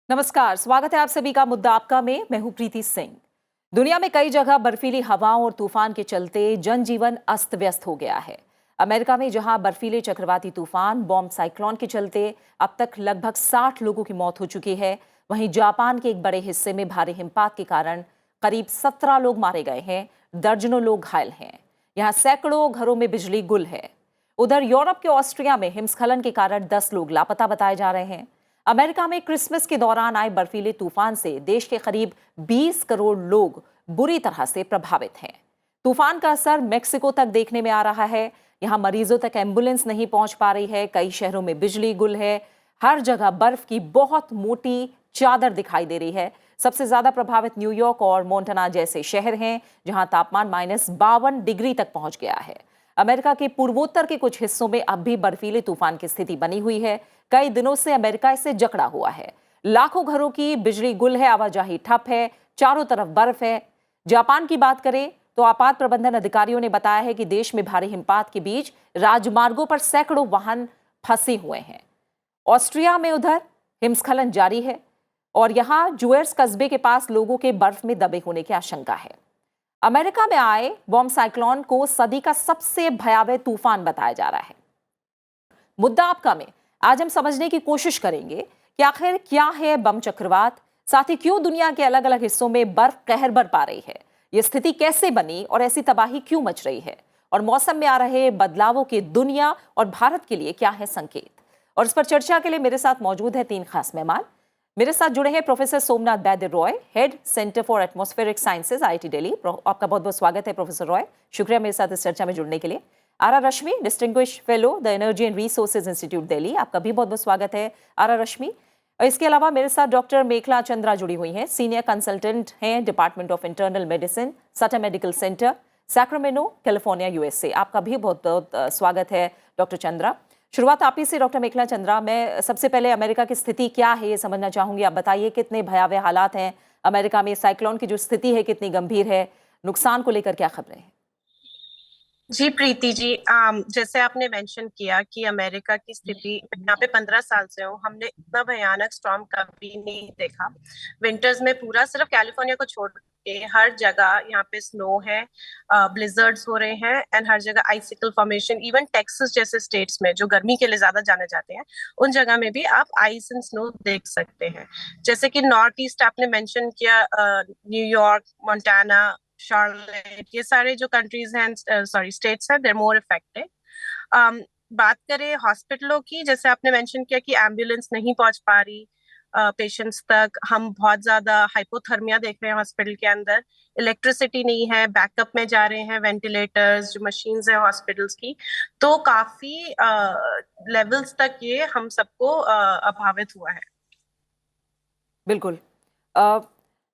नमस्कार, स्वागत है आप सभी का मुद्दा आपका में। मैं हूं प्रीति सिंह। दुनिया में कई जगह बर्फीली हवाओं और तूफान के चलते जनजीवन अस्त व्यस्त हो गया है। अमेरिका में जहां बर्फीले चक्रवाती तूफान बॉम्ब साइक्लोन के चलते अब तक लगभग 60 लोगों की मौत हो चुकी है, वहीं जापान के एक बड़े हिस्से में भारी हिमपात के कारण करीब 17 लोग मारे गए हैं, दर्जनों लोग घायल हैं। यहाँ सैकड़ों घरों में बिजली गुल है। उधर यूरोप के ऑस्ट्रिया में हिमस्खलन के कारण 10 लोग लापता बताए जा रहे हैं। अमेरिका में क्रिसमस के दौरान आए बर्फीले तूफान से देश के करीब 20 करोड़ लोग बुरी तरह से प्रभावित हैं। तूफान का असर मेक्सिको तक देखने में आ रहा है। यहां मरीजों तक एम्बुलेंस नहीं पहुंच पा रही है। कई शहरों में बिजली गुल है। हर जगह बर्फ की बहुत मोटी चादर दिखाई दे रही है। सबसे ज्यादा प्रभावित न्यूयॉर्क और मोंटाना जैसे शहर हैं, जहां तापमान -52 डिग्री तक पहुंच गया है। अमेरिका के पूर्वोत्तर के कुछ हिस्सों में अब भी बर्फीले तूफान की स्थिति बनी हुई है। कई दिनों से अमेरिका इससे जकड़ा हुआ है। लाखों घरों की बिजली गुल है, आवाजाही ठप है, चारों तरफ बर्फ है। जापान की बात करें तो आपात प्रबंधन अधिकारियों ने बताया है कि देश में भारी हिमपात के बीच राजमार्गों पर सैकड़ों वाहन फंसे हुए हैं। ऑस्ट्रिया में उधर हिमस्खलन जारी है और यहां जुएर्स कस्बे के पास लोगों के बर्फ में दबे होने की आशंका है। अमेरिका में आए बॉम्ब साइक्लोन को सदी का सबसे भयावह तूफान बताया जा रहा है। मुद्दा आपका में आज हम समझने की कोशिश करेंगे कि आखिर क्या है बम चक्रवात, साथ ही क्यों दुनिया के अलग अलग हिस्सों में बर्फ कहर बर पा रही है, यह स्थिति कैसे बनी और ऐसी तबाही क्यों मच रही है, और मौसम में आ रहे बदलावों के दुनिया और भारत के लिए क्या है संकेत। और इस पर चर्चा के लिए मेरे साथ मौजूद है 3 खास मेहमान। मेरे साथ जुड़े हैं professor Somnath बैद्य Roy, head centre for atmospheric sciences, IIT Delhi. आपका बहुत बहुत स्वागत है प्रोफेसर रॉय, शुक्रिया मेरे साथ इस चर्चा में जुड़ने के लिए। R Rashmi, distinguished fellow the energy and resources institute Delhi, आपका भी बहुत बहुत स्वागत है आर रश्मि। इसके अलावा मेरे साथ डॉक्टर मेखला चंद्रा जुड़ी हुई हैं, सीनियर कंसल्टेंट हैं department of internal medicine, shutter medical centre, Sacramento, California, USA. आपका भी बहुत बहुत स्वागत है डॉक्टर चंद्रा। शुरुआत आप ही से डॉक्टर मेखला चंद्रा। मैं सबसे पहले अमेरिका की स्थिति क्या है ये समझना चाहूंगी। आप बताइए कितने भयावह हालात हैं अमेरिका में, साइक्लोन की जो स्थिति है कितनी गंभीर है, नुकसान को लेकर क्या खबरें हैं? जी प्रीति जी, जैसे आपने मेंशन किया कि अमेरिका की स्थिति, यहाँ पे 15 साल से हूँ, हमने इतना भयानक स्टॉर्म कभी नहीं देखा। विंटर्स में पूरा सिर्फ कैलिफोर्निया को छोड़ के हर जगह यहाँ पे स्नो है, ब्लिजर्ड्स हो रहे हैं एंड हर जगह आइसिकल फॉर्मेशन। इवन टेक्सास जैसे स्टेट्स में जो गर्मी के लिए ज्यादा जाने जाते हैं, उन जगह में भी आप आइस एंड स्नो देख सकते हैं। जैसे कि नॉर्थ ईस्ट आपने मेंशन किया, न्यूयॉर्क, मोंटाना, शार्लेट, ये सारे जो कंट्रीज हैं, सॉरी स्टेट्स हैं, देयर मोर इफेक्टेड। बात करें हॉस्पिटलों की, जैसे आपने मेंशन किया कि एम्बुलेंस नहीं पहुंच पा रही पेशेंट्स तक। हम बहुत ज्यादा हाइपोथर्मिया देख रहे हैं हॉस्पिटल के अंदर, इलेक्ट्रिसिटी नहीं है, बैकअप में जा रहे हैं वेंटिलेटर्स, जो मशीन्स हैं हॉस्पिटल्स की। तो काफी लेवल्स तक ये हम सबको अभावित हुआ है। बिल्कुल।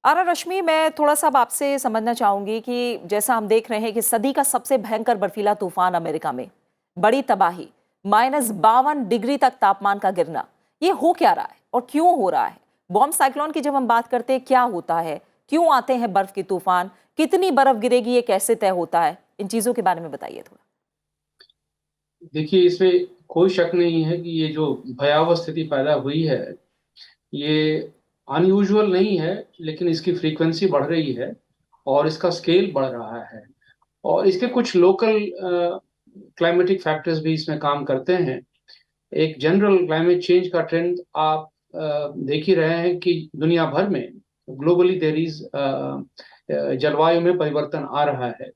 आरा रश्मि, मैं थोड़ा सा अब आपसे समझना चाहूंगी कि जैसा हम देख रहे हैं कि सदी का सबसे भयंकर बर्फीला तूफान अमेरिका में, बड़ी तबाही, -52 डिग्री तक तापमान का गिरना, ये हो क्या रहा है और क्यों हो रहा है? बॉम्ब साइक्लोन की जब हम बात करते हैं, क्या होता है, क्यों आते हैं बर्फ के तूफान, कितनी बर्फ गिरेगी, ये कैसे तय होता है, इन चीजों के बारे में बताइए थोड़ा। देखिए, इसमें कोई शक नहीं है कि ये जो भयावह स्थिति पैदा हुई है, ये अनयूजुअल नहीं है, लेकिन इसकी फ्रीक्वेंसी बढ़ रही है और इसका स्केल बढ़ रहा है। और इसके कुछ लोकल क्लाइमेटिक फैक्टर्स भी इसमें काम करते हैं। एक जनरल क्लाइमेट चेंज का ट्रेंड आप देख ही रहे हैं कि दुनिया भर में ग्लोबली देयर इज जलवायु में परिवर्तन आ रहा है।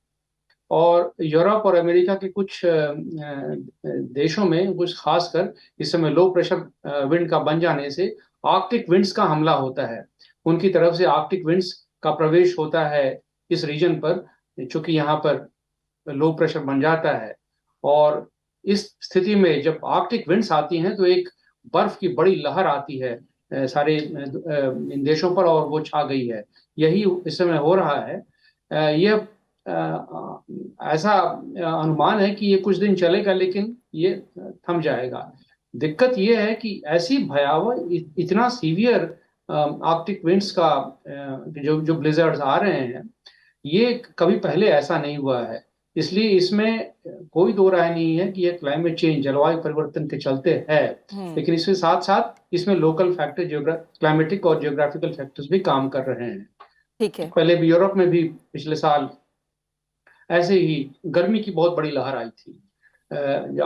और यूरोप और अमेरिका के कुछ देशों में, कुछ खासकर इस समय लो प्रेशर विंड का बन जाने से आर्कटिक विंड्स का हमला होता है। उनकी तरफ से आर्कटिक विंड्स का प्रवेश होता है इस रीजन पर, चूंकि यहाँ पर लो प्रेशर बन जाता है। और इस स्थिति में जब आर्कटिक विंड्स आती हैं तो एक बर्फ की बड़ी लहर आती है सारे इन देशों पर, और वो छा गई है। यही इस समय हो रहा है। यह ऐसा अनुमान है कि ये कुछ दिन चलेगा, लेकिन ये थम जाएगा। दिक्कत ये है कि ऐसी भयावह, इतना सीवियर आर्कटिक विंड्स का जो ब्लिजर्ड्स आ रहे हैं, ये कभी पहले ऐसा नहीं हुआ है। इसलिए इसमें कोई दो राय नहीं है कि ये क्लाइमेट चेंज जलवायु परिवर्तन के चलते है, लेकिन इसके साथ साथ इसमें लोकल फैक्टर, क्लाइमेटिक और जियोग्राफिकल फैक्टर्स भी काम कर रहे हैं। ठीक है। पहले भी यूरोप में भी पिछले साल ऐसे ही गर्मी की बहुत बड़ी लहर आई थी। जो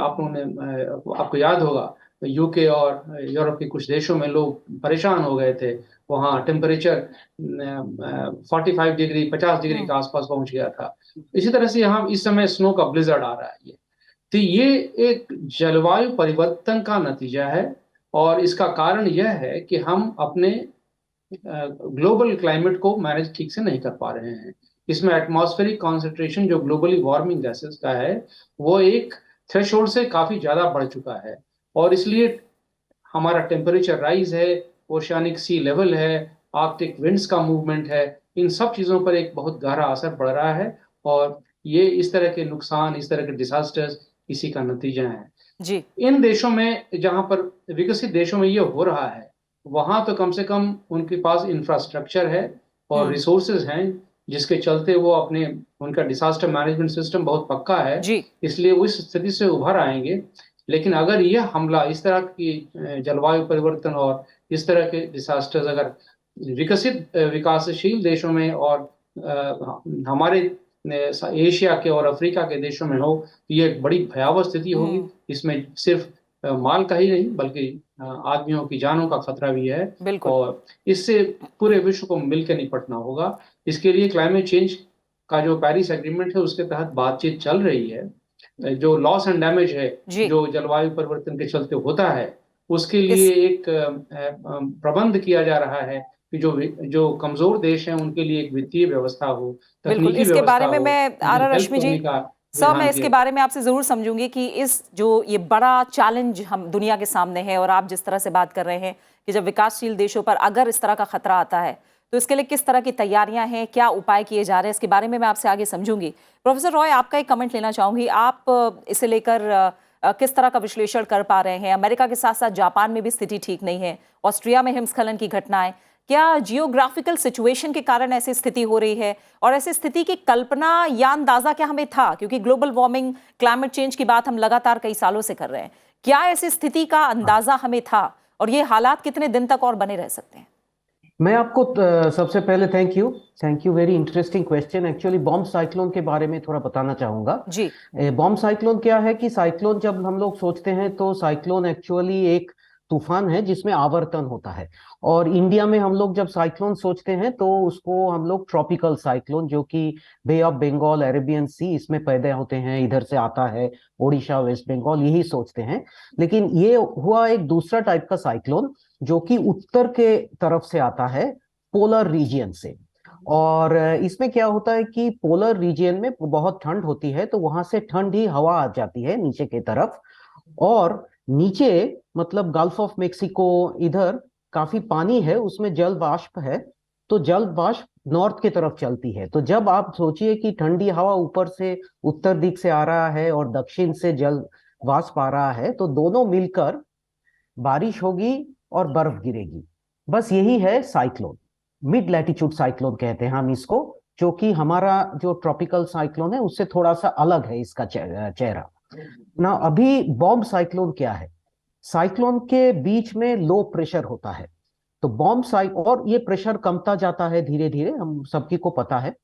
आपको याद होगा, यूके और यूरोप के कुछ देशों में लोग परेशान हो गए थे। वहाँ टेम्परेचर 45 डिग्री 50 डिग्री के आसपास पहुंच गया था। इसी तरह से यहाँ इस समय स्नो का ब्लिजर्ड आ रहा है। तो ये एक जलवायु परिवर्तन का नतीजा है, और इसका कारण यह है कि हम अपने ग्लोबल क्लाइमेट को मैनेज ठीक से नहीं कर पा रहे हैं। इसमें एटमॉस्फेरिक कॉन्सेंट्रेशन जो ग्लोबली वार्मिंग गैसेस का है, वो एक थ्रेशोल्ड से काफी ज्यादा बढ़ चुका है, और इसलिए हमारा टेम्परेचर राइज है, ओशियानिक सी लेवल है, आर्कटिक विंड्स का मूवमेंट है, इन सब चीजों पर एक बहुत गहरा असर पड़ रहा है। और ये इस तरह के नुकसान, इस तरह के डिजास्टर्स इसी का नतीजा है। जी। इन देशों में, जहां पर विकसित देशों में ये हो रहा है, वहां तो कम से कम उनके पास इंफ्रास्ट्रक्चर है और रिसोर्सेज हैं, जिसके चलते वो उनका डिजास्टर मैनेजमेंट सिस्टम बहुत पक्का है, जी। इसलिए वो इस स्थिति से उभर आएंगे। लेकिन अगर ये हमला, इस तरह की जलवायु परिवर्तन और इस तरह के डिजास्टर्स अगर विकसित विकासशील देशों में और हमारे एशिया के और अफ्रीका के देशों में हो, तो ये एक बड़ी भयावह स्थिति होगी। इसमें सिर्फ माल का ही नहीं, बल्कि आदमियों की जानों का खतरा भी है, और इससे पूरे विश्व को मिलकर निपटना होगा। इसके लिए क्लाइमेट चेंज का जो पेरिस एग्रीमेंट है, उसके तहत बातचीत चल रही है। जो लॉस एंड डैमेज है जो जलवायु परिवर्तन के चलते होता है, उसके लिए एक प्रबंध किया जा रहा है कि जो कमजोर देश हैं उनके लिए एक वित्तीय व्यवस्था हो, बिल्कुल। इसके बारे में मैं आर रश्मि जी सर, मैं इसके बारे में आपसे जरूर समझूंगी कि ये बड़ा चैलेंज हम दुनिया के सामने है, और आप जिस तरह से बात कर रहे हैं कि जब विकासशील देशों पर अगर इस तरह का खतरा आता है तो इसके लिए किस तरह की तैयारियां हैं, क्या उपाय किए जा रहे हैं, इसके बारे में मैं आपसे आगे समझूंगी। प्रोफेसर रॉय, आपका एक कमेंट लेना चाहूंगी। आप इसे लेकर किस तरह का विश्लेषण कर पा रहे हैं? अमेरिका के साथ साथ जापान में भी स्थिति ठीक नहीं है, ऑस्ट्रिया में हिमस्खलन की घटनाएं, क्या जियोग्राफिकल सिचुएशन के कारण ऐसी स्थिति हो रही है? और ऐसी स्थिति की कल्पना या अंदाजा क्या हमें था? क्योंकि ग्लोबल वार्मिंग, क्लाइमेट चेंज की बात हम लगातार कई सालों से कर रहे हैं। क्या ऐसी स्थिति का अंदाजा हमें था, और ये हालात कितने दिन तक और बने रह सकते हैं? मैं आपको सबसे पहले thank you, very interesting question. Actually bomb cyclone के बारे में थोड़ा बताना चाहूंगा जी। बॉम्ब साइक्लोन क्या है कि साइक्लोन जब हम लोग सोचते हैं तो साइक्लोन एक्चुअली एक तूफान है जिसमें आवर्तन होता है। और इंडिया में हम लोग जब साइक्लोन सोचते हैं तो उसको हम लोग ट्रॉपिकल साइक्लोन, जो कि बे ऑफ बंगाल, अरेबियन सी, इसमें पैदा होते हैं, इधर से आता है ओडिशा, वेस्ट बंगाल, यही सोचते हैं। लेकिन ये हुआ एक दूसरा टाइप का साइक्लोन जो कि उत्तर के तरफ से आता है, पोलर रीजियन से। और इसमें क्या होता है कि पोलर रीजियन में बहुत ठंड होती है, तो वहां से ठंडी हवा आ जाती है नीचे की तरफ, और नीचे मतलब गल्फ ऑफ मेक्सिको, इधर काफी पानी है, उसमें जल वाष्प है, तो जल वाष्प नॉर्थ की तरफ चलती है। तो जब आप सोचिए कि ठंडी हवा ऊपर से उत्तर दिख से आ रहा है और दक्षिण से जल वाष्प आ रहा है, तो दोनों मिलकर बारिश होगी और बर्फ गिरेगी। बस यही है साइक्लोन। मिड लैटिट्यूड साइक्लोन कहते हैं हम इसको, जो कि हमारा जो ट्रॉपिकल साइक्लोन है उससे थोड़ा सा अलग है इसका चेहरा ना। अभी बॉम्ब साइक्लोन क्या है? साइक्लोन के बीच में लो प्रेशर होता है, तो और ये प्रेशर कमता जाता है धीरे धीरे, हम सबकी को पता है।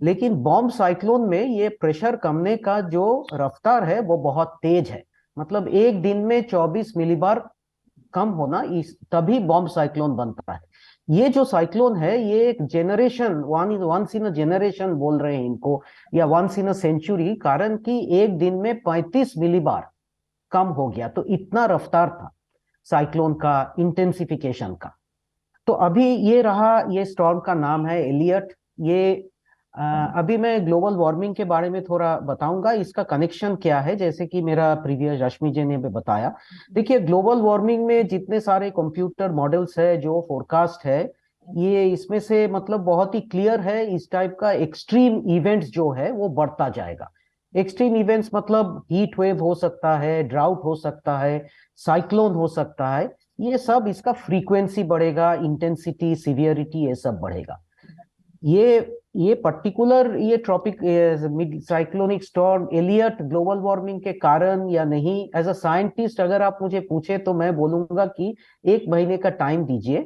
लेकिन बॉम्ब साइक्लोन में ये प्रेशर कमने का जो रफ्तार है वो बहुत तेज है। मतलब एक दिन में 24 मिलीबार कम होना, तभी बॉम्ब साइक्लोन बनता है। ये जो साइक्लोन है ये एक generation, once in a generation बोल रहे हैं इनको, या वंस इन अ सेंचुरी, कारण कि एक दिन में 35 मिलीबार कम हो गया। तो इतना रफ्तार था साइक्लोन का इंटेंसिफिकेशन का। तो अभी ये रहा, ये स्टॉर्म का नाम है एलियट। ये अभी मैं ग्लोबल वार्मिंग के बारे में थोड़ा बताऊंगा, इसका कनेक्शन क्या है, जैसे कि मेरा प्रीवियस रश्मि जी ने भी बताया। देखिए, ग्लोबल वार्मिंग में जितने सारे कंप्यूटर मॉडल्स है जो फोरकास्ट है, ये इसमें से मतलब बहुत ही क्लियर है, इस टाइप का एक्सट्रीम इवेंट्स जो है वो बढ़ता जाएगा। एक्सट्रीम इवेंट्स मतलब हीट वेव हो सकता है, ड्राउट हो सकता है, साइक्लोन हो सकता है, ये सब, इसका फ्रीक्वेंसी बढ़ेगा, इंटेंसिटी, सिवियरिटी, ये सब बढ़ेगा। ये पर्टिकुलर ये tropic cyclonic storm Elliott global warming के कारण या नहीं, एज अ साइंटिस्ट अगर आप मुझे पूछे तो मैं बोलूंगा कि 1 महीने का टाइम दीजिए।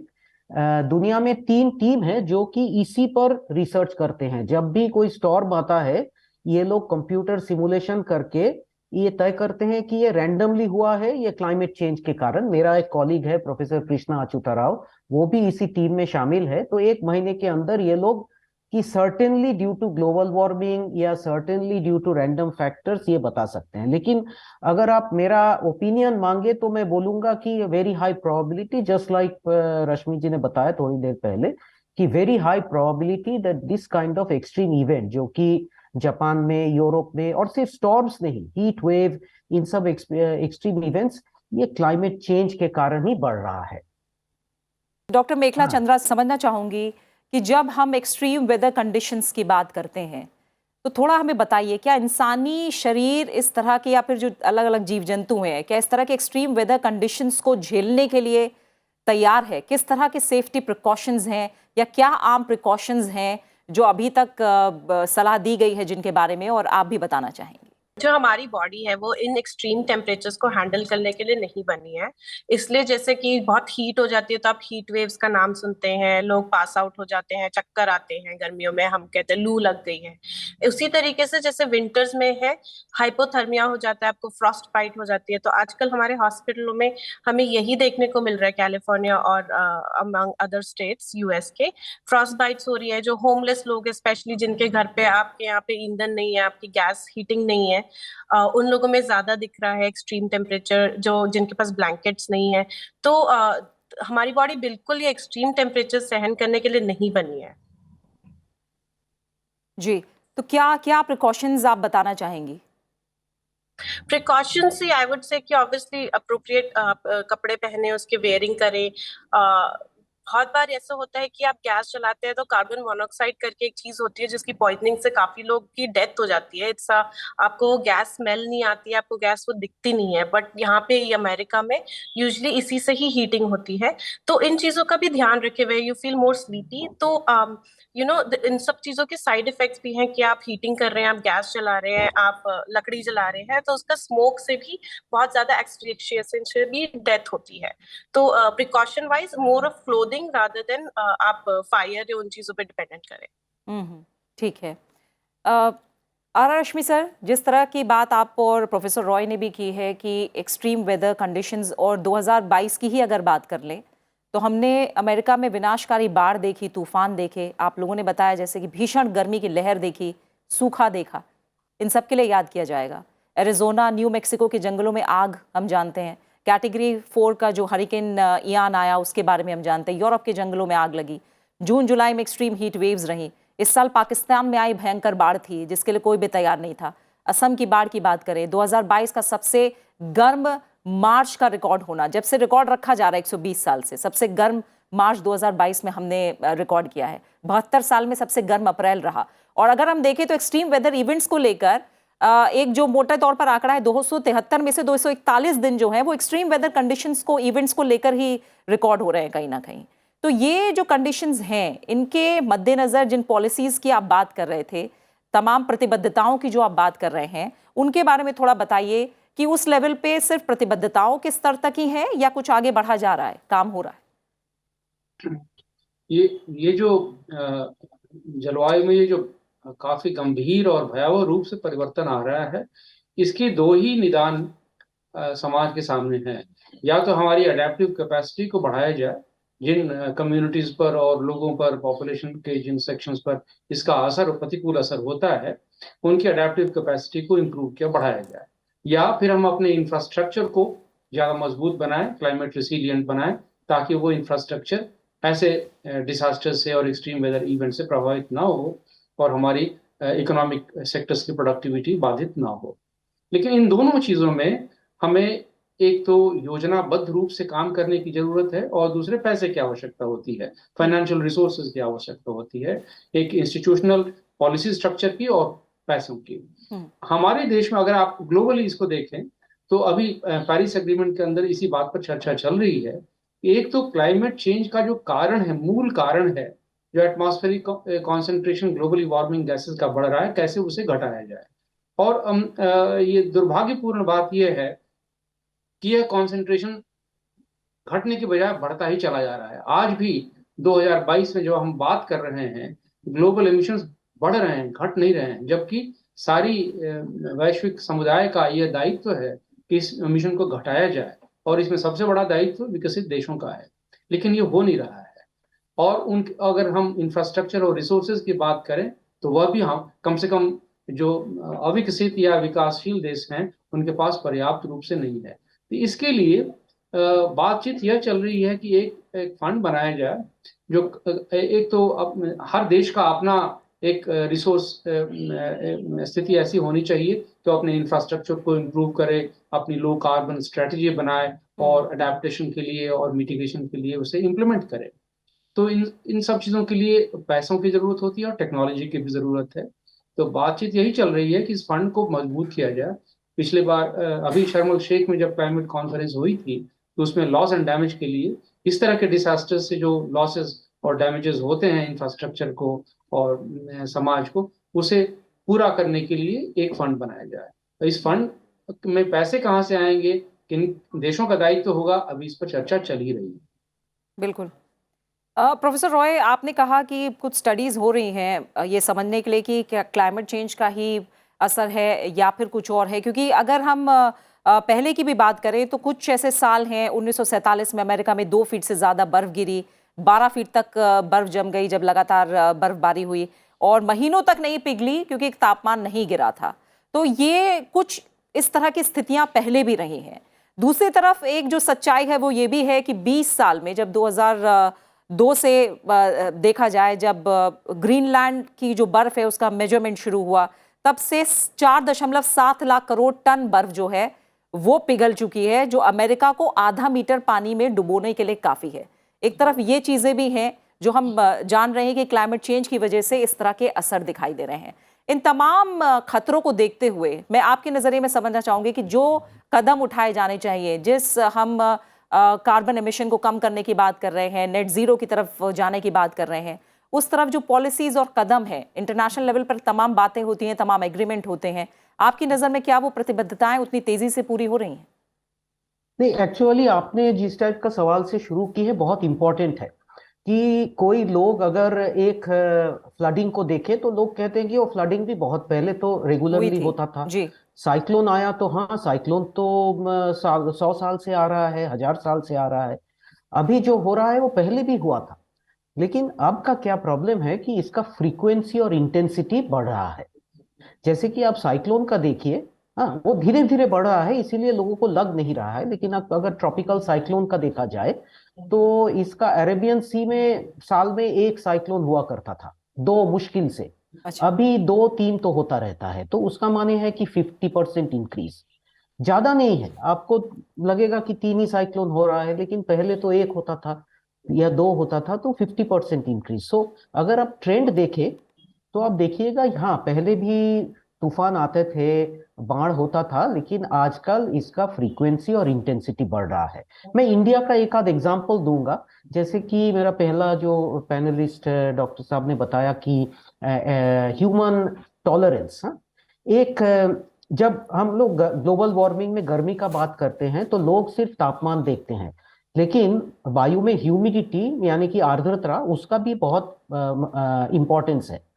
दुनिया में 3 टीम है जो कि इसी पर रिसर्च करते हैं। जब भी कोई स्टॉर्म आता है, ये लोग कंप्यूटर सिमुलेशन करके ये तय करते हैं कि ये रैंडमली हुआ है, ये क्लाइमेट चेंज के कारण। मेरा एक कॉलीग है प्रोफेसर कृष्णा अच्युता राव, वो भी इसी टीम में शामिल है। तो 1 महीने के अंदर ये लोग कि certainly due to global warming या certainly due to random factors ये बता सकते हैं। लेकिन अगर आप मेरा ओपिनियन मांगे तो मैं बोलूंगा कि very high probability, just like Rashmi ji ने बताया थोड़ी देर पहले, कि very high probability that this kind of extreme event जो कि जापान में, यूरोप में, और सिर्फ स्टॉर्म्स नहीं, हीट वेव, इन सब एक्सट्रीम इवेंट्स ये क्लाइमेट चेंज के कारण ही बढ़ रहा है। डॉक्टर मेखला चंद्रा, समझना चाहूंगी कि जब हम एक्सट्रीम वेदर कंडीशंस की बात करते हैं तो थोड़ा हमें बताइए, क्या इंसानी शरीर इस तरह के या फिर जो अलग अलग जीव जंतु हैं, क्या इस तरह के एक्सट्रीम वेदर कंडीशंस को झेलने के लिए तैयार है? किस तरह के सेफ्टी प्रिकॉशंस हैं या क्या आम प्रिकॉशंस हैं जो अभी तक सलाह दी गई है जिनके बारे में और आप भी बताना चाहेंगे? जो हमारी बॉडी है वो इन एक्सट्रीम टेम्परेचर्स को हैंडल करने के लिए नहीं बनी है। इसलिए जैसे कि बहुत हीट हो जाती है तो आप हीट वेव्स का नाम सुनते हैं, लोग पास आउट हो जाते हैं, चक्कर आते हैं, गर्मियों में हम कहते हैं लू लग गई है। उसी तरीके से जैसे विंटर्स में है हाइपोथर्मिया हो जाता है, आपको फ्रॉस्ट बाइट हो जाती है। तो आजकल हमारे हॉस्पिटलों में हमें यही देखने को मिल रहा है, कैलिफोर्निया और अमंग अदर स्टेट्स यूएस के, फ्रॉस्ट बाइट्स हो रही है। जो होमलेस लोग है, स्पेशली जिनके घर पे आपके यहाँ पे ईंधन नहीं है, आपकी गैस हीटिंग नहीं है, उन लोगों में ज्यादा दिख रहा है एक्सट्रीम टेम्परेचर, जो जिनके पास ब्लैंकेट्स नहीं है। तो हमारी बॉडी बिल्कुल ये एक्सट्रीम टेम्परेचर सहन करने के लिए नहीं बनी है। जी, तो क्या क्या प्रिकॉशंस आप बताना चाहेंगी? प्रिकॉशंस आई वुड से कि ऑब्वियसली अप्रोप्रिएट कपड़े पहने, उसके वेयरिंग करें। बहुत बार ऐसा होता है कि आप गैस चलाते हैं तो कार्बन मोनोऑक्साइड करके एक चीज होती है जिसकी पॉइजनिंग से काफी लोग की डेथ हो जाती है। इट्स आपको वो गैस स्मेल नहीं आती है, आपको गैस वो दिखती नहीं है, बट यहाँ पे अमेरिका में यूजुअली इसी से ही हीटिंग होती है। तो इन चीजों का भी ध्यान रखे हुए यू फील मोर स्लीपी। तो इन सब चीजों के साइड इफेक्ट्स भी हैं कि आप हीटिंग कर रहे हैं, आप गैस जला रहे हैं, आप लकड़ी जला रहे हैं, तो उसका स्मोक से भी बहुत ज्यादा एक्सफिशिएशन से भी डेथ होती है। तो precaution wise more of clothing rather than आप फायर या उन चीजों पे डिपेंडेंट करें। ठीक है। आर रश्मि सर, जिस तरह की बात आप और प्रोफेसर रॉय ने भी की है कि एक्सट्रीम वेदर कंडीशंस, और 2022 की ही अगर बात कर लें तो हमने अमेरिका में विनाशकारी बाढ़ देखी, तूफान देखे, आप लोगों ने बताया जैसे कि भीषण गर्मी की लहर देखी, सूखा देखा, इन सब के लिए याद किया जाएगा। एरिजोना, न्यू मैक्सिको के जंगलों में आग हम जानते हैं, कैटेगरी 4 का जो हरिकेन इयान आया उसके बारे में हम जानते हैं, यूरोप के जंगलों में आग लगी, जून जुलाई में एक्सट्रीम हीट वेव्स रहीं, इस साल पाकिस्तान में आई भयंकर बाढ़ थी जिसके लिए कोई भी तैयार नहीं था। असम की बाढ़ की बात करें, 2022 का सबसे गर्म मार्च का रिकॉर्ड होना, जब से रिकॉर्ड रखा जा रहा है 120 साल से, सबसे गर्म मार्च 2022 में हमने रिकॉर्ड किया है। 72 साल में सबसे गर्म अप्रैल रहा। और अगर हम देखें तो एक्सट्रीम वेदर इवेंट्स को लेकर एक जो मोटे तौर पर आंकड़ा है, 273 में से 241 दिन जो है वो एक्सट्रीम वेदर कंडीशंस को, इवेंट्स को लेकर ही रिकॉर्ड हो रहे हैं कहीं ना कहीं। तो ये जो कंडीशंस हैं, इनके मद्देनजर जिन पॉलिसीज की आप बात कर रहे थे, तमाम प्रतिबद्धताओं की जो आप बात कर रहे हैं, उनके बारे में थोड़ा बताइए कि उस लेवल पे सिर्फ प्रतिबद्धताओं के स्तर तक ही है या कुछ आगे बढ़ा जा रहा है, काम हो रहा है? ये जो जलवायु में ये जो काफी गंभीर और भयावह रूप से परिवर्तन आ रहा है, इसके दो ही निदान समाज के सामने हैं। या तो हमारी अडेप्टिव कैपेसिटी को बढ़ाया जाए, जिन कम्युनिटीज पर और लोगों पर, पॉपुलेशन के जिन सेक्शंस पर इसका असर, प्रतिकूल असर होता है, उनकी अडेप्टिव कैपेसिटी को इम्प्रूव किया, बढ़ाया जाए। या फिर हम अपने इंफ्रास्ट्रक्चर को ज़्यादा मजबूत बनाएं, क्लाइमेट रिसिलियंट बनाएं, ताकि वो इंफ्रास्ट्रक्चर ऐसे डिसास्टर से और एक्सट्रीम वेदर इवेंट से प्रभावित ना हो और हमारी इकोनॉमिक सेक्टर्स की प्रोडक्टिविटी बाधित ना हो। लेकिन इन दोनों चीज़ों में हमें एक तो योजनाबद्ध रूप से काम करने की जरूरत है, और दूसरे पैसे की आवश्यकता होती है, फाइनेंशियल रिसोर्सेज की आवश्यकता होती है, एक इंस्टीट्यूशनल पॉलिसी स्ट्रक्चर की और पैसों की। हमारे देश में अगर आप ग्लोबली इसको देखें तो अभी पेरिस एग्रीमेंट के अंदर इसी बात पर चर्चा चल रही है। एक तो क्लाइमेट चेंज का जो कारण है, मूल कारण है, जो atmospheric concentration globally warming gases का बढ़ रहा है, कैसे उसे घटाया जाए। और ये दुर्भाग्यपूर्ण बात यह है कि यह कॉन्सेंट्रेशन घटने की बजाय बढ़ता ही चला जा रहा है। आज भी 2022 में जो हम बात कर रहे हैं, ग्लोबल एमिशंस बढ़ रहे हैं, घट नहीं रहे हैं, जबकि सारी वैश्विक समुदाय का यह दायित्व है कि इस एमिशन को घटाया जाए, और इसमें सबसे बड़ा दायित्व विकसित देशों का है, लेकिन ये हो नहीं रहा है। और उन अगर हम इंफ्रास्ट्रक्चर और रिसोर्सेज की बात करें तो वह भी हम कम से कम जो अविकसित या विकासशील देश हैं उनके पास पर्याप्त रूप से नहीं है। तो इसके लिए बातचीत यह चल रही है कि एक फंड बनाया जाए, जो एक तो हर देश का अपना एक रिसोर्स स्थिति ऐसी होनी चाहिए कि अपने इंफ्रास्ट्रक्चर को इम्प्रूव करे, अपनी लो कार्बन स्ट्रेटजी बनाए और अडेप्टेशन के लिए और मिटिगेशन के लिए उसे इम्प्लीमेंट करे। तो इन सब चीज़ों के लिए पैसों की ज़रूरत होती है और टेक्नोलॉजी की भी ज़रूरत है। तो बातचीत यही चल रही है कि इस फंड को मजबूत किया जाए। पिछले बार अभी शर्म अल शेख में जब क्लाइमेट कॉन्फ्रेंस हुई थी, तो उसमें लॉस एंड डैमेज के लिए इस तरह के डिसास्टर्स से जो लॉसेस और डैमेजेस होते हैं इंफ्रास्ट्रक्चर को और समाज को, उसे पूरा करने के लिए एक फंड बनाया जाए। तो इस फंड में पैसे कहाँ से आएंगे, किन देशों का दायित्व होगा, अभी इस पर चर्चा चल ही रही है। बिल्कुल। प्रोफेसर रॉय, आपने कहा कि कुछ स्टडीज़ हो रही हैं ये समझने के लिए कि क्या क्लाइमेट चेंज का ही असर है या फिर कुछ और है, क्योंकि अगर हम पहले की भी बात करें तो कुछ ऐसे साल हैं 1947 में अमेरिका में 2 फीट से ज़्यादा बर्फ़ गिरी, 12 फीट तक बर्फ़ जम गई जब लगातार बर्फ़बारी हुई और महीनों तक नहीं पिघली क्योंकि तापमान नहीं गिरा था। तो ये कुछ इस तरह की स्थितियाँ पहले भी रही हैं। दूसरी तरफ एक जो सच्चाई है वो ये भी है कि 20 साल में जब 2002 से देखा जाए, जब ग्रीनलैंड की जो बर्फ है उसका मेजरमेंट शुरू हुआ, तब से 4.7 लाख करोड़ टन बर्फ जो है वो पिघल चुकी है, जो अमेरिका को आधा मीटर पानी में डुबोने के लिए काफ़ी है। एक तरफ ये चीज़ें भी हैं जो हम जान रहे हैं कि क्लाइमेट चेंज की वजह से इस तरह के असर दिखाई दे रहे हैं। इन तमाम खतरों को देखते हुए मैं आपके नज़रिए में समझना चाहूँगी कि जो कदम उठाए जाने चाहिए, जिस हम कार्बन एमिशन को कम करने की बात कर रहे हैं, नेट ज़ीरो की तरफ जाने की बात कर रहे हैं, उस तरफ जो पॉलिसीज़ और कदम हैं, इंटरनेशनल लेवल पर तमाम बातें होती हैं, तमाम एग्रीमेंट होते हैं, आपकी नज़र में क्या वो प्रतिबद्धताएं उतनी तेज़ी से पूरी हो रही हैं? नहीं, एक्चुअली आपने जिस टाइप का सवाल से शुरू की है बहुत इंपॉर्टेंट है कि कोई लोग अगर एक फ्लडिंग को देखे तो लोग कहते हैं कि वो फ्लडिंग भी बहुत पहले तो रेगुलरली होता था। जी। साइक्लोन आया तो हाँ, साइक्लोन तो 100 साल से आ रहा है, 1000 साल से आ रहा है। अभी जो हो रहा है वो पहले भी हुआ था, लेकिन अब का क्या प्रॉब्लम है कि इसका फ्रीक्वेंसी और इंटेंसिटी बढ़ रहा है। जैसे कि आप साइक्लोन का देखिए, हाँ वो धीरे धीरे बढ़ रहा है इसीलिए लोगों को लग नहीं रहा है, लेकिन अब अगर ट्रॉपिकल साइक्लोन का देखा जाए तो इसका अरेबियन सी में साल में एक साइक्लोन हुआ करता था, 2 मुश्किल से। अच्छा। अभी 2-3 तो होता रहता है, तो उसका माने है कि 50% इंक्रीज। ज्यादा नहीं है, आपको लगेगा कि 3 ही साइक्लोन हो रहा है, लेकिन पहले तो 1 होता था या 2 होता था, तो 50% इंक्रीज। सो अगर आप ट्रेंड देखें तो आप देखिएगा, हाँ पहले भी तूफान आते थे, बाढ़ होता था, लेकिन आजकल इसका फ्रीक्वेंसी और इंटेंसिटी बढ़ रहा है। मैं इंडिया का एक आध एग्जांपल दूंगा। जैसे कि मेरा पहला जो पैनलिस्ट डॉक्टर साहब ने बताया कि ह्यूमन टॉलरेंस, एक जब हम लोग ग्लोबल वार्मिंग में गर्मी का बात करते हैं तो लोग सिर्फ तापमान देखते हैं, लेकिन वायु में ह्यूमिडिटी यानी कि आर्द्रता, उसका भी बहुत इंपॉर्टेंस है।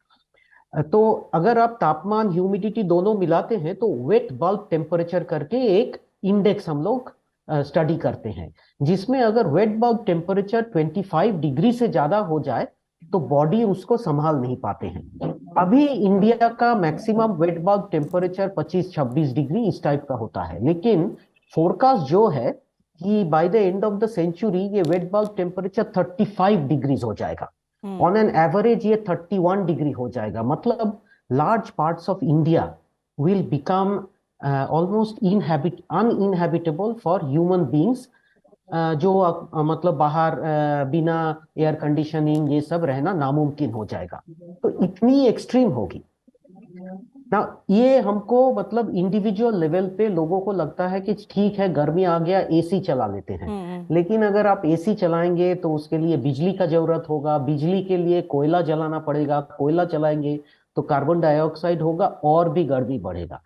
तो अगर आप तापमान ह्यूमिडिटी दोनों मिलाते हैं तो वेट बल्ब टेम्परेचर करके एक इंडेक्स हम लोग स्टडी करते हैं, जिसमें अगर वेट बल्ब टेम्परेचर 25 डिग्री से ज्यादा हो जाए तो बॉडी उसको संभाल नहीं पाते हैं। अभी इंडिया का maximum wet bulb temperature 25-26 degree इस टाइप का होता है, लेकिन फोरकास्ट जो है कि by the end of the century ये वेट बल्ब टेम्परेचर 35 डिग्रीज हो जाएगा। ऑन एन एवरेज ये 31 डिग्री हो जाएगा। मतलब large parts of India will become almost uninhabitable for human beings, जो मतलब बाहर बिना एयर कंडीशनिंग ये सब रहना नामुमकिन हो जाएगा। तो इतनी एक्सट्रीम होगी। ना, ये हमको मतलब इंडिविजुअल लेवल पे लोगों को लगता है कि ठीक है गर्मी आ गया एसी चला लेते हैं, लेकिन अगर आप एसी चलाएंगे तो उसके लिए बिजली का जरूरत होगा, बिजली के लिए कोयला जलाना पड़ेगा, कोयला चलाएंगे तो कार्बन डाइऑक्साइड होगा और भी गर्मी बढ़ेगा।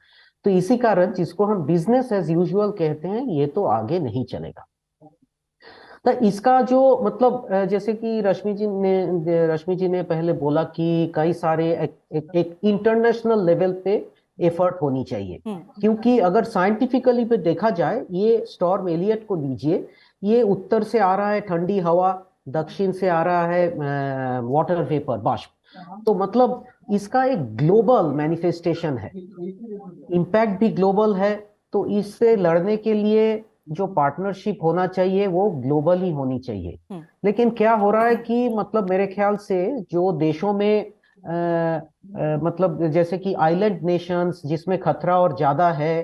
तो इसी कारण जिसको हम बिजनेस एज यूजुअल कहते हैं ये तो आगे नहीं चलेगा। तो इसका जो मतलब जैसे कि रश्मि जी ने पहले बोला कि कई सारे एक इंटरनेशनल लेवल पे एफर्ट होनी चाहिए, क्योंकि अगर साइंटिफिकली पे देखा जाए ये स्टॉर्म एलियट को लीजिए, ये उत्तर से आ रहा है ठंडी हवा, दक्षिण से आ रहा है वाटर वेपर बाष्प, तो मतलब इसका एक ग्लोबल मैनिफेस्टेशन है, इम्पैक्ट भी ग्लोबल है। तो इससे लड़ने के लिए जो पार्टनरशिप होना चाहिए वो ग्लोबल ही होनी चाहिए। लेकिन क्या हो रहा है कि मतलब मेरे ख्याल से जो देशों में मतलब जैसे कि आइलैंड नेशंस जिसमें खतरा और ज्यादा है,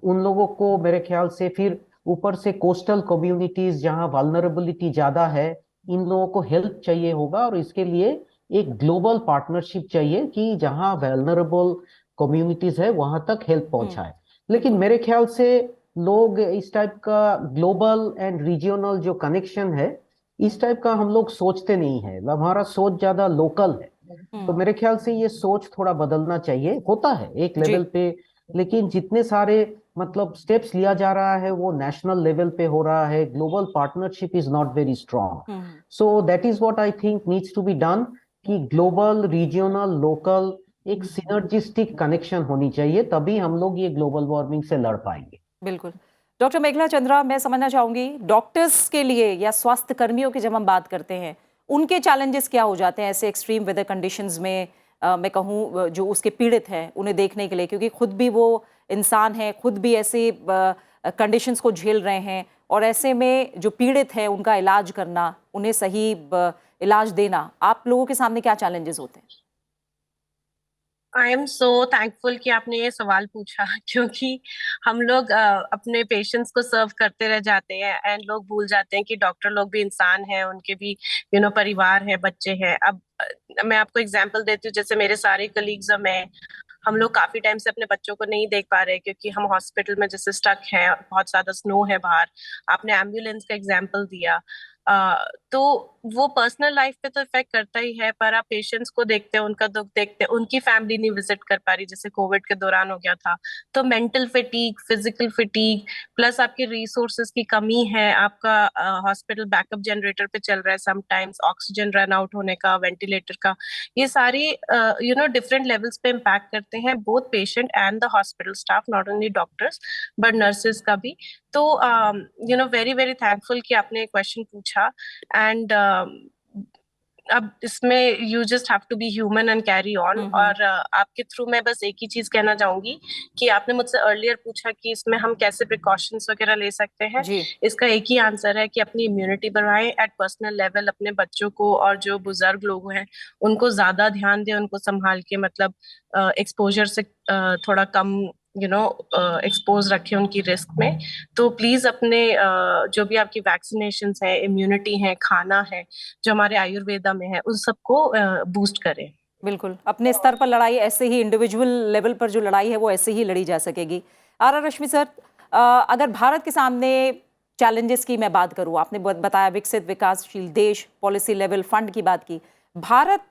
उन लोगों को मेरे ख्याल से, फिर ऊपर से कोस्टल कम्युनिटीज जहाँ वल्नरेबिलिटी ज्यादा है, इन लोगों को हेल्प चाहिए होगा, और इसके लिए एक ग्लोबल पार्टनरशिप चाहिए कि जहाँ वल्नरेबल कम्युनिटीज है वहां तक हेल्प पहुंचाए। लेकिन मेरे ख्याल से लोग इस टाइप का ग्लोबल एंड रीजियोनल जो कनेक्शन है, इस टाइप का हम लोग सोचते नहीं है, हमारा सोच ज्यादा लोकल है। तो मेरे ख्याल से ये सोच थोड़ा बदलना चाहिए, होता है एक जी। लेवल पे, लेकिन जितने सारे मतलब स्टेप्स लिया जा रहा है वो नेशनल लेवल पे हो रहा है, global partnership is not very strong. So that is what I think needs to be done, कि ग्लोबल रीजियोनल लोकल एक सिनर्जिस्टिक कनेक्शन होनी चाहिए, तभी हम लोग ये ग्लोबल वार्मिंग से लड़ पाएंगे। बिल्कुल। डॉक्टर मेघला चंद्रा, मैं समझना चाहूंगी डॉक्टर्स के लिए या स्वास्थ्य कर्मियों की जब हम बात करते हैं, उनके चैलेंजेस क्या हो जाते हैं ऐसे एक्सट्रीम वेदर कंडीशंस में, मैं कहूँ जो उसके पीड़ित हैं उन्हें देखने के लिए, क्योंकि खुद भी वो इंसान है, खुद भी ऐसे कंडीशंस को झेल रहे हैं, और ऐसे में जो पीड़ित हैं उनका इलाज करना, उन्हें सही इलाज देना, आप लोगों के सामने क्या चैलेंजेस होते हैं? आई एम सो थैंकफुल कि आपने ये सवाल पूछा, क्योंकि हम लोग अपने पेशेंट्स को सर्व करते रह जाते हैं एंड लोग भूल जाते हैं कि डॉक्टर लोग भी इंसान हैं, उनके भी परिवार है, बच्चे हैं। अब मैं आपको एग्जांपल देती हूँ, जैसे मेरे सारे कलीग्स और मैं, हम लोग काफी टाइम से अपने बच्चों को नहीं देख पा रहे क्योंकि हम हॉस्पिटल में जैसे स्टक हैं, बहुत ज्यादा स्नो है बाहर। आपने एम्बुलेंस का एग्जांपल दिया, तो वो पर्सनल लाइफ पे तो इफेक्ट करता ही है, पर आप पेशेंट्स को देखते हैं, उनका दुख देखते हैं, उनकी फैमिली नहीं विजिट कर पा रही, जैसे कोविड के दौरान हो गया था। तो मेंटल फिटीग, फिजिकल फिटीग, प्लस आपके रिसोर्सेज की कमी है, आपका हॉस्पिटल बैकअप जनरेटर पे चल रहा है, समटाइम्स ऑक्सीजन रन आउट होने का, वेंटिलेटर का, ये सारी डिफरेंट लेवल्स पे इम्पैक्ट करते हैं both patient and the hospital staff, not only doctors but nurses का भी। तो वेरी वेरी थैंकफुल कि आपने क्वेश्चन पूछा। एंड अब इसमें you just have to be human and carry on. और आपके थ्रू मैं बस एक ही चीज कहना चाहूंगी कि आपने मुझसे अर्लियर पूछा कि इसमें हम कैसे प्रिकॉशंस वगैरह ले सकते हैं। जी। इसका एक ही आंसर है कि अपनी इम्यूनिटी बढ़ाएं एट पर्सनल लेवल, अपने बच्चों को और जो बुजुर्ग लोग हैं उनको ज्यादा ध्यान दें, उनको संभाल के, मतलब एक्सपोजर से थोड़ा कम एक्सपोज रखें उनकी रिस्क में। तो प्लीज अपने जो भी आपकी वैक्सीनेशन है, इम्यूनिटी है, खाना है जो हमारे आयुर्वेदा में है, उन सबको बूस्ट करें। बिल्कुल, अपने स्तर पर लड़ाई ऐसे ही, इंडिविजुअल लेवल पर जो लड़ाई है वो ऐसे ही लड़ी जा सकेगी। आर रश्मि सर, अगर भारत के सामने चैलेंजेस की मैं बात करूं, आपने बताया विकसित विकासशील देश, पॉलिसी लेवल फंड की बात की, भारत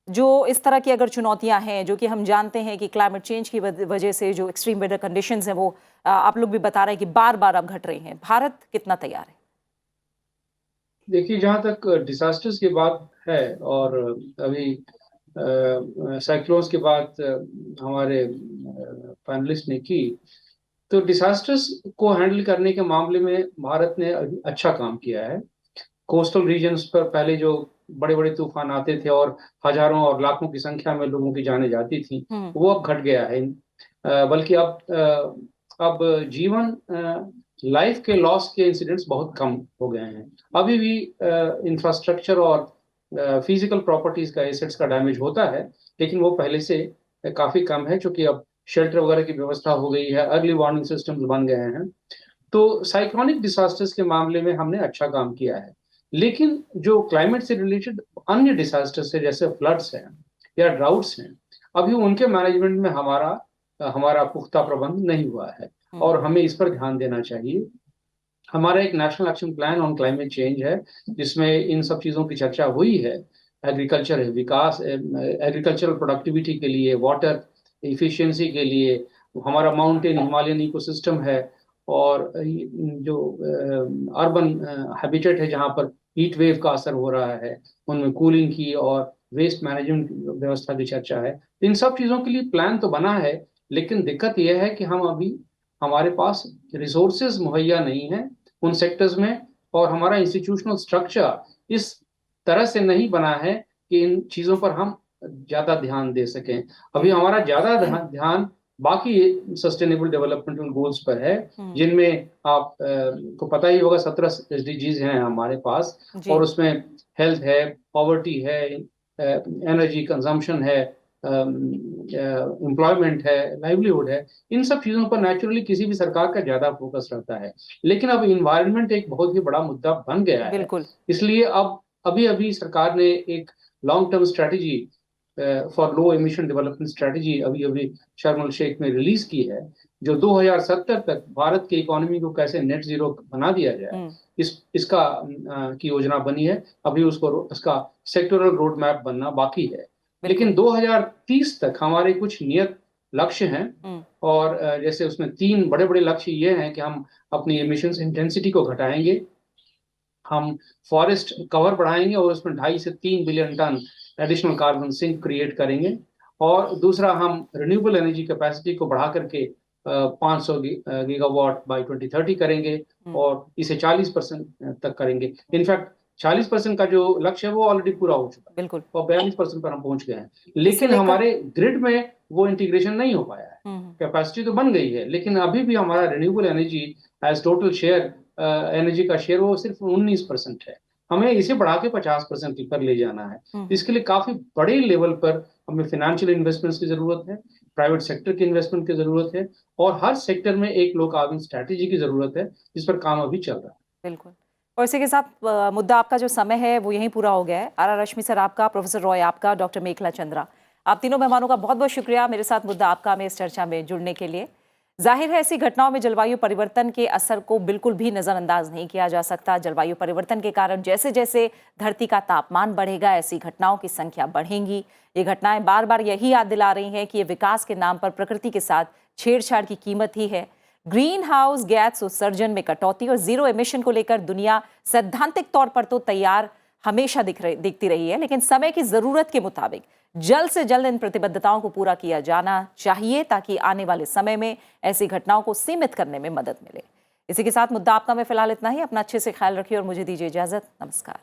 जो इस तरह की अगर चुनौतियां हैं, जो कि हम जानते हैं कि क्लाइमेट चेंज की वजह से जो एक्सट्रीम वेदर कंडीशंस हैं वो आप लोग भी बता रहे हैं कि बार बार अब घट रही हैं, भारत कितना तैयार है? देखिए, जहाँ तक डिजास्टर्स की बात है, और अभी साइक्लोन्स की बात हमारे पैनलिस्ट ने की, तो डिजास्टर्स को हैंडल करने के मामले में भारत ने अच्छा काम किया है। कोस्टल रीजन्स पर पहले जो बड़े बड़े तूफान आते थे और हजारों और लाखों की संख्या में लोगों की जानें जाती थी, वो अब घट गया है। बल्कि अब जीवन, लाइफ के लॉस के इंसिडेंट्स बहुत कम हो गए हैं। अभी भी इंफ्रास्ट्रक्चर और फिजिकल प्रॉपर्टीज का, एसेट्स का डैमेज होता है, लेकिन वो पहले से काफी कम है, क्योंकि अब शेल्टर वगैरह की व्यवस्था हो गई है, अर्ली वार्निंग सिस्टम्स बन गए हैं। तो साइक्लोनिक डिजास्टर्स के मामले में हमने अच्छा काम किया है। लेकिन जो क्लाइमेट से रिलेटेड अन्य डिजास्टर्स है, जैसे फ्लड्स हैं या ड्राउट्स हैं, अभी उनके मैनेजमेंट में हमारा पुख्ता प्रबंध नहीं हुआ है और हमें इस पर ध्यान देना चाहिए। हमारा एक national action plan on climate change है जिसमें इन सब चीज़ों की चर्चा हुई है। एग्रीकल्चर विकास, एग्रीकल्चरल प्रोडक्टिविटी के लिए, वाटर इफिशिएंसी के लिए, हमारा माउंटेन हिमालयन इकोसिस्टम है, और जो अर्बन हैबिटेट है जहाँ पर हीट वेव का असर हो रहा है, उनमें कूलिंग की और वेस्ट मैनेजमेंट व्यवस्था की चर्चा है। इन सब चीज़ों के लिए प्लान तो बना है, लेकिन दिक्कत यह है कि हमारे पास रिसोर्सेज मुहैया नहीं है उन सेक्टर्स में, और हमारा इंस्टीट्यूशनल स्ट्रक्चर इस तरह से नहीं बना है कि इन चीज़ों पर हम ज़्यादा ध्यान दे सकें। अभी हमारा ज़्यादा ध्यान बाकी सस्टेनेबल डेवलपमेंटल गोल्स पर है, जिनमें आप को पता ही होगा 17 SDGs हैं हमारे पास, और उसमें हेल्थ है, पॉवर्टी है, एनर्जी कंजम्पशन है, एम्प्लॉयमेंट है, लाइवलीहुड है। इन सब चीज़ों पर नेचुरली किसी भी सरकार का ज़्यादा फोकस रहता है, लेकिन अब इन्वायरमेंट एक बहुत ही बड़ा मुद्दा बन गया है। इसलिए अब अभी सरकार ने एक long term strategy for low emission development strategy अभी शर्म एल शेख में रिलीज की है, जो 2070 तक भारत की इकोनॉमी को कैसे नेट जीरो बना दिया जाए, इसका की योजना बनी है। अभी उसका सेक्टोरल रोड मैप बनना बाकी है, लेकिन 2030 तक हमारे कुछ नियत लक्ष्य हैं, और जैसे उसमें 3 बड़े बड़े लक्ष्य ये हैं कि हम अपनी एमिशंस इंटेंसिटी को घटाएंगे, हम फॉरेस्ट कवर बढ़ाएंगे और उसमें 2.5 से 3 billion ton additional carbon sink create करेंगे, और दूसरा हम रिन्यूएबल एनर्जी कैपेसिटी को बढ़ा करके 500 गीगावाट बाय 2030 करेंगे, और इसे 40% तक करेंगे। इनफैक्ट 40% का जो लक्ष्य है वो ऑलरेडी पूरा हो चुका है, बिल्कुल, और 42% पर हम पहुंच गए हैं, लेकिन हमारे ग्रिड में वो इंटीग्रेशन नहीं हो पाया है। कैपेसिटी तो बन गई है, लेकिन अभी भी हमारा renewable energy as total share energy का शेयर वो सिर्फ 19% है। हमें इसे बढ़ा के 50% पर ले जाना है। इसके लिए काफी बड़े लेवल पर हमें फाइनेंशियल इन्वेस्टमेंट्स की जरूरत है, प्राइवेट सेक्टर की इन्वेस्टमेंट की जरूरत है, और हर सेक्टर में एक लो कार्बन स्ट्रैटेजी की जरूरत है, जिस पर काम अभी चल रहा है। बिल्कुल, और इसी के साथ मुद्दा आपका जो समय है वो यहीं पूरा हो गया है। आर रश्मि सर आपका, प्रोफेसर रॉय आपका, डॉक्टर मेखला चंद्रा, आप तीनों मेहमानों का बहुत बहुत शुक्रिया मेरे साथ मुद्दा आपका में इस चर्चा में जुड़ने के लिए। जाहिर है ऐसी घटनाओं में जलवायु परिवर्तन के असर को बिल्कुल भी नज़रअंदाज नहीं किया जा सकता। जलवायु परिवर्तन के कारण जैसे जैसे धरती का तापमान बढ़ेगा, ऐसी घटनाओं की संख्या बढ़ेंगी। ये घटनाएं बार बार यही याद दिला रही हैं कि ये विकास के नाम पर प्रकृति के साथ छेड़छाड़ की कीमत ही है। ग्रीन हाउस गैस उत्सर्जन में कटौती और जीरो एमिशन को लेकर दुनिया सैद्धांतिक तौर पर तो तैयार हमेशा दिखती रही है, लेकिन समय की जरूरत के मुताबिक जल्द से जल्द इन प्रतिबद्धताओं को पूरा किया जाना चाहिए, ताकि आने वाले समय में ऐसी घटनाओं को सीमित करने में मदद मिले। इसी के साथ मुद्दा आपका में फिलहाल इतना ही। अपना अच्छे से ख्याल रखिए और मुझे दीजिए इजाजत। नमस्कार।